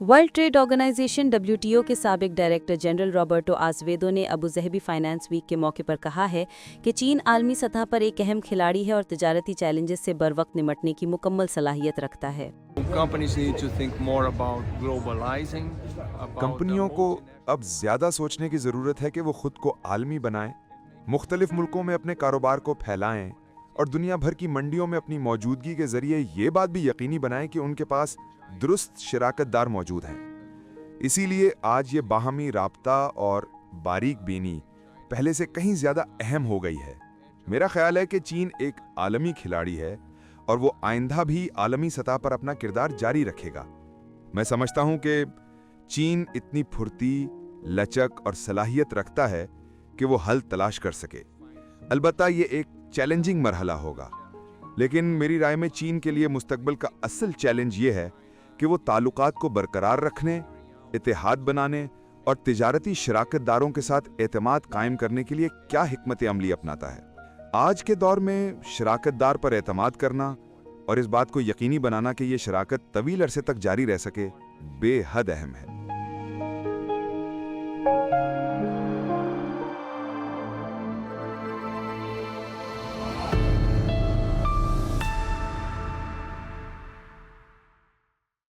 World trade organisation WTO के साबिक director general Roberto आज़वेदो ने अबू ज़हबी फाइनेंस वीक के मौके पर कहा है कि चीन आलमी सतह पर एक अहम खिलाड़ी है और तिजारती चैलेंजेस से बरवक्त निपटने की मुकम्मल सलाहियत रखता है। कंपनियों को अब ज्यादा सोचने की जरूरत है कि वो खुद को आलमी बनाएं, मुख्तलिफ मुल्कों में अपने कारोबार को फैलाएं और दुनिया भर की मंडियों में अपनी मौजूदगी के जरिए ये बात भी यकीनी बनाएं कि उनके पास दुरुस्त शराकतदार मौजूद हैं। इसीलिए आज ये बाहमी राब्ता और बारीक बीनी पहले से कहीं ज्यादा अहम हो गई है। मेरा ख्याल है कि चीन एक आलमी खिलाड़ी है और वो आइंदा भी आलमी सतह पर अपना किरदार जारी रखेगा। मैं समझता हूं कि चीन इतनी फुर्ती, लचक और सलाहियत रखता है कि वो हल तलाश कर सके। अलबत्ता ये एक चैलेंजिंग मरहला होगा, लेकिन मेरी राय में चीन के लिए मुस्तकबिल का असल चैलेंज ये है कि वो ताल्लुकात को बरकरार रखने, इत्तेहाद बनाने और तिजारती शराकतदारों के साथ एतमाद कायम करने के लिए क्या हिकमत अमली अपनाता है। आज के दौर में शराकतदार पर एतमाद करना और इस बात को यकीनी बनाना कि ये शराकत तवील अरसे तक जारी रह सके बेहद अहम है।